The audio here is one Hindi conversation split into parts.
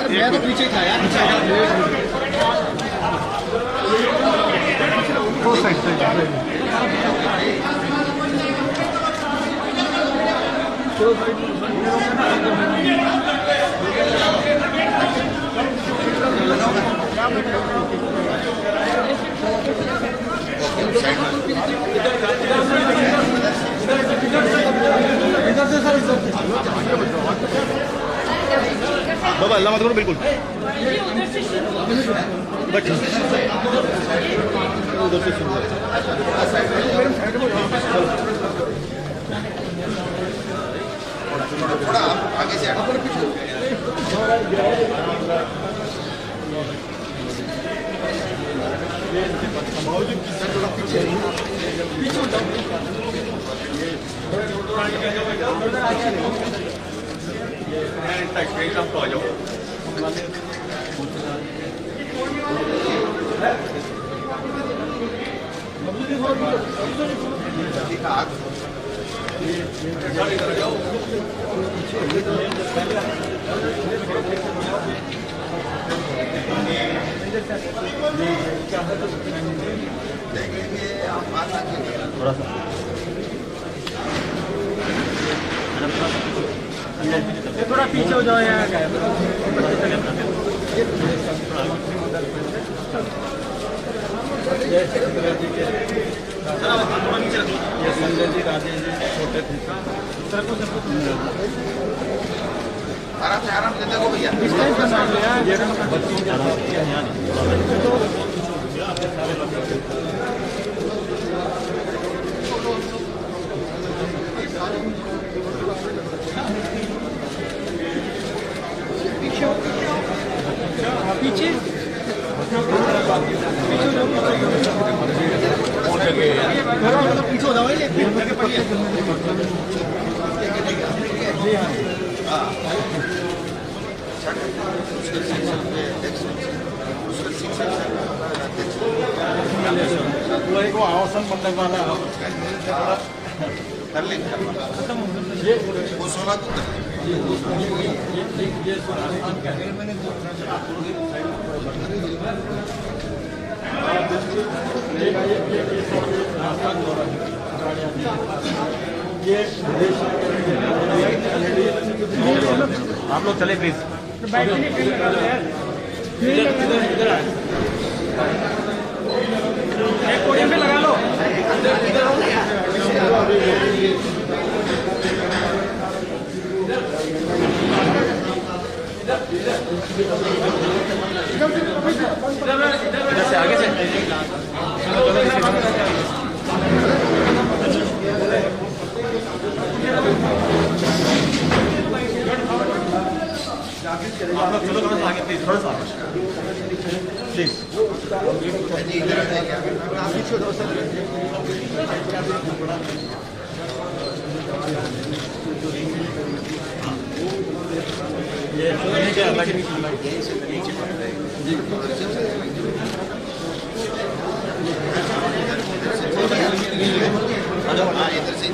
मैं तो पीछे था यार। वो साइड बाबा अल्लाह मत करो बिल्कुल उधर से सुन थोड़ा आगे से थोड़ा सा थोड़ा पीछे हो जाओ यार। ये संजय जी राजेश जी छोटे थे। आराम से देखो भैया पीछे पीछे हो जाओ वो आवासन बनने वाला कर लेंगे वो सोना तो आप लोग चले प्लीज। एक पोडियम पे लगा लो। इधर से आगे से आप लोग चलो थोड़ा सा आगे प्लीज, थोड़ा सा प्लीज। ये क्या अलग इधर से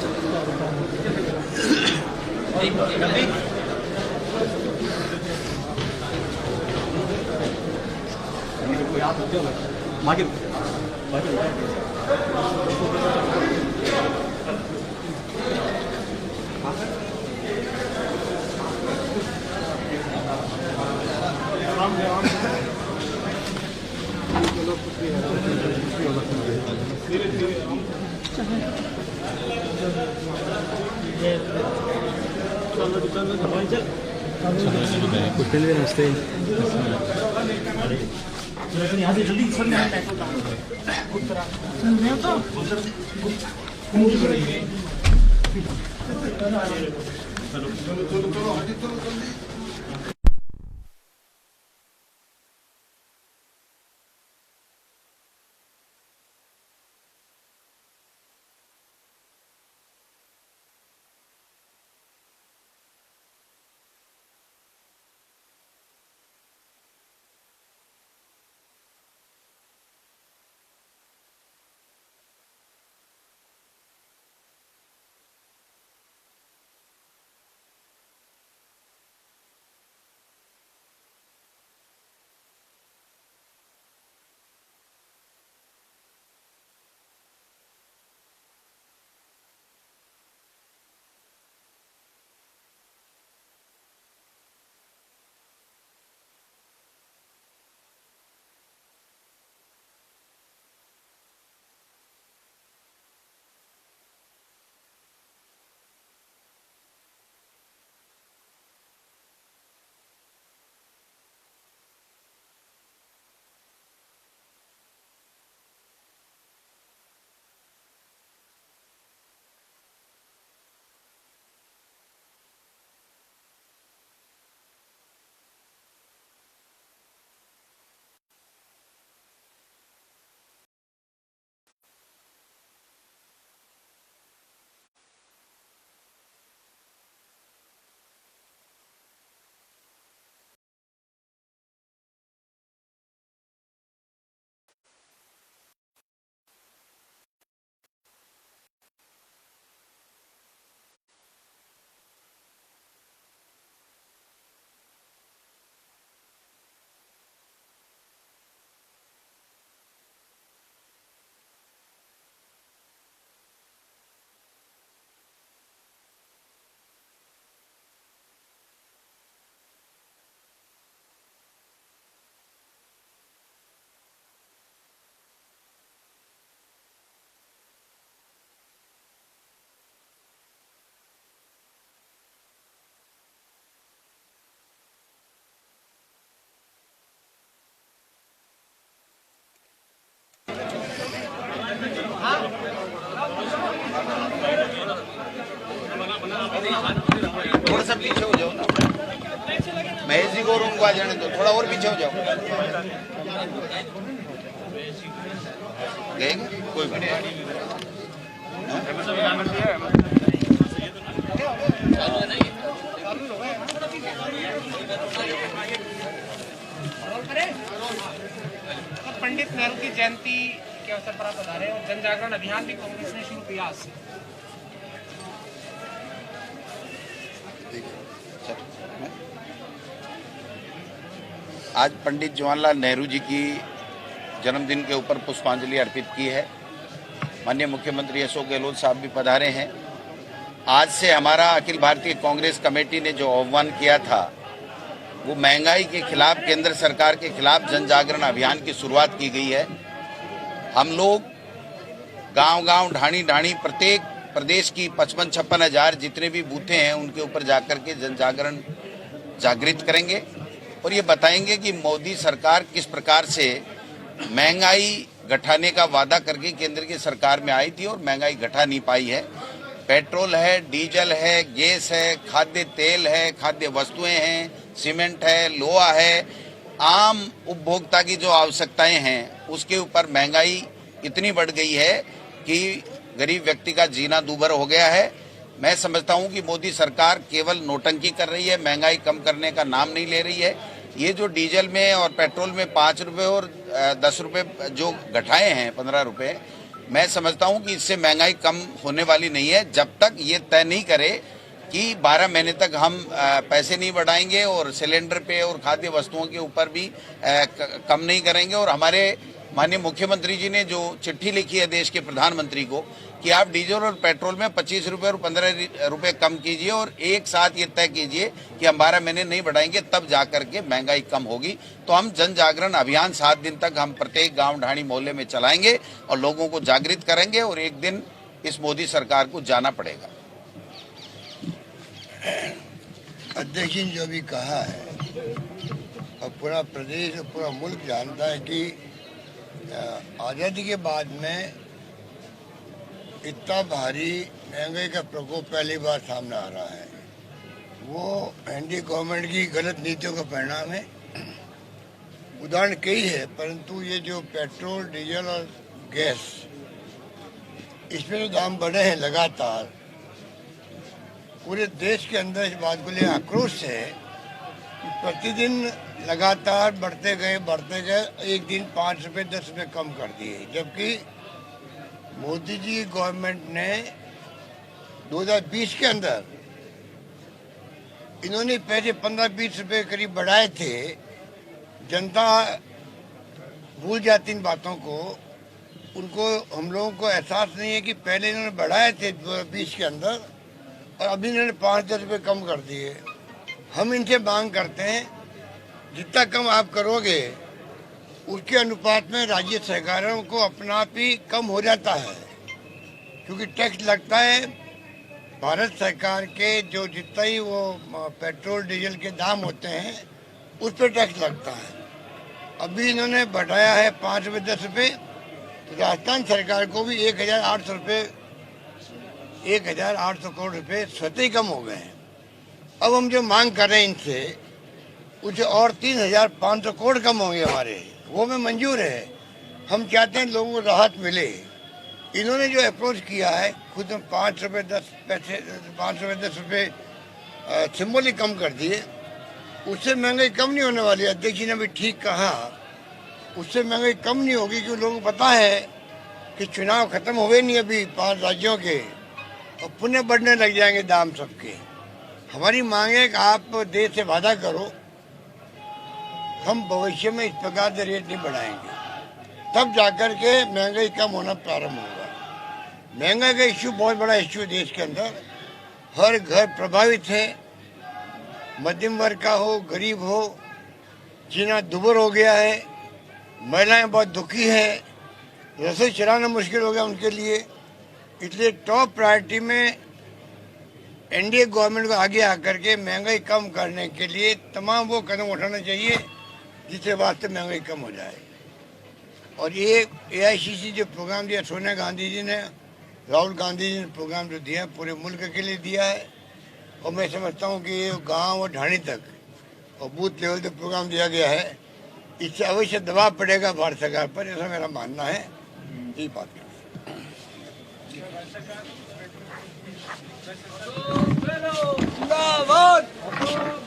मागिर कुछ भी नमस्ते। यहाँ से जल्दी सर में तो थोड़ा सा पीछे हो जाओ ना, महेश जी को रूम को आ जाने दो, थोड़ा और पीछे हो जाओ। गए कोई बात नहीं। पंडित नेहरू की जयंती के अवसर पर आप बता रहे हैं और जन जागरण अभियान भी कांग्रेस ने शुरू किया आज से। आज पंडित जवाहरलाल नेहरू जी की जन्मदिन के ऊपर पुष्पांजलि अर्पित की है। माननीय मुख्यमंत्री अशोक गहलोत साहब भी पधारे हैं। आज से हमारा अखिल भारतीय कांग्रेस कमेटी ने जो आह्वान किया था वो महंगाई के खिलाफ, केंद्र सरकार के खिलाफ जन जागरण अभियान की शुरुआत की गई है। हम लोग गांव-गांव, ढाणी-ढाणी प्रत्येक प्रदेश की 55-56 हजार जितने भी बूथे हैं उनके ऊपर जाकर के जन जागरण जागृत करेंगे और ये बताएंगे कि मोदी सरकार किस प्रकार से महंगाई घटाने का वादा करके केंद्र की सरकार में आई थी और महंगाई घटा नहीं पाई है। पेट्रोल है, डीजल है, गैस है, खाद्य तेल है, खाद्य वस्तुएं हैं, सीमेंट है, लोहा है, आम उपभोक्ता की जो आवश्यकताएं हैं उसके ऊपर महंगाई इतनी बढ़ गई है कि गरीब व्यक्ति का जीना दूभर हो गया है। मैं समझता हूं कि मोदी सरकार केवल नोटंकी कर रही है, महंगाई कम करने का नाम नहीं ले रही है। ये जो डीजल में और पेट्रोल में 5 रुपए और 10 रुपए जो घटाए हैं, 15 रुपए, मैं समझता हूं कि इससे महंगाई कम होने वाली नहीं है जब तक ये तय नहीं करे कि 12 महीने तक हम पैसे नहीं बढ़ाएंगे और सिलेंडर पे और खाद्य वस्तुओं के ऊपर भी कम नहीं करेंगे। और हमारे माननीय मुख्यमंत्री जी ने जो चिट्ठी लिखी है देश के प्रधानमंत्री को कि आप डीजल और पेट्रोल में 25 रुपए और 15 रुपए कम कीजिए और एक साथ ये तय कीजिए कि हम 12 महीने नहीं बढ़ाएंगे, तब जाकर के महंगाई कम होगी। तो हम जन जागरण अभियान 7 दिन तक हम प्रत्येक गांव, ढाणी, मोहल्ले में चलाएंगे और लोगों को जागृत करेंगे और एक दिन इस मोदी सरकार को जाना पड़ेगा। अध्यक्ष जी ने जो भी कहा है और पूरा प्रदेश और पूरा मुल्क जानता है कि आज़ादी के बाद में इतना भारी महंगाई का प्रकोप पहली बार सामने आ रहा है। वो एनडीए गवर्नमेंट की गलत नीतियों का परिणाम है। उदाहरण कई है, परंतु ये जो पेट्रोल, डीजल और गैस, इसमें जो दाम बढ़े हैं लगातार, पूरे देश के अंदर इस बात को लिए आक्रोश है कि प्रतिदिन लगातार बढ़ते गए, एक दिन 5 रुपए 10 रुपए कम कर दिए, जबकि मोदी जी गवर्नमेंट ने 2020 के अंदर इन्होंने पहले 15-20 रुपए करीब बढ़ाए थे। जनता भूल जाती इन बातों को, उनको, हम लोगों को एहसास नहीं है कि पहले इन्होंने बढ़ाए थे 2020 के अंदर और अभी इन्होंने 5-10 रुपए कम कर दिए। हम इनसे मांग करते हैं जितना कम आप करोगे उसके अनुपात में राज्य सरकारों को अपना आप ही कम हो जाता है, क्योंकि टैक्स लगता है। भारत सरकार के जो जितना ही वो पेट्रोल डीजल के दाम होते हैं उस पर टैक्स लगता है। अभी इन्होंने बढ़ाया है 5 रुपये 10 रुपये, तो राजस्थान सरकार को भी 1,800 करोड़ रुपए स्वतः ही कम हो गए हैं। अब हम जो मांग कर रहे हैं इनसे, कुछ और 3,500 करोड़ कम होंगे हमारे, वो में मंजूर है। हम चाहते हैं लोगों को राहत मिले। इन्होंने जो अप्रोच किया है, खुद 5 रुपये 10 रुपये सिंबल ही कम कर दिए, उससे महंगाई कम नहीं होने वाली। अध्यक्ष जी ने भी ठीक कहा, उससे महंगाई कम नहीं होगी, क्योंकि लोगों को पता है कि चुनाव खत्म हुए नहीं अभी 5 राज्यों के, और पुनः बढ़ने लग जाएंगे दाम सबके। हमारी मांग है कि आप देश से वादा करो, हम भविष्य में इस प्रकार से रेट नहीं बढ़ाएंगे, तब जाकर के महंगाई कम होना प्रारंभ होगा। महंगाई का इश्यू बहुत बड़ा इश्यू है देश के अंदर, हर घर प्रभावित है, मध्यम वर्ग का हो, गरीब हो, जीना दुभर हो गया है, महिलाएं बहुत दुखी है, रसोई चलाना मुश्किल हो गया उनके लिए। इसलिए टॉप प्रायोरिटी में एनडीए गवर्नमेंट को आगे आकर के महंगाई कम करने के लिए तमाम वो कदम उठाना चाहिए जिससे वास्तव महंगाई कम हो जाए। और ये एआईसीसी जो प्रोग्राम दिया, सोनिया गांधी जी ने, राहुल गांधी जी ने प्रोग्राम जो दिया पूरे मुल्क के लिए दिया है, और मैं समझता हूँ कि गांव और ढाणी तक और बूथ लेवल तक प्रोग्राम दिया गया है, इससे अवश्य दबाव पड़ेगा भारत सरकार पर, ऐसा मेरा मानना है। यही बात है। जिंदाबाद।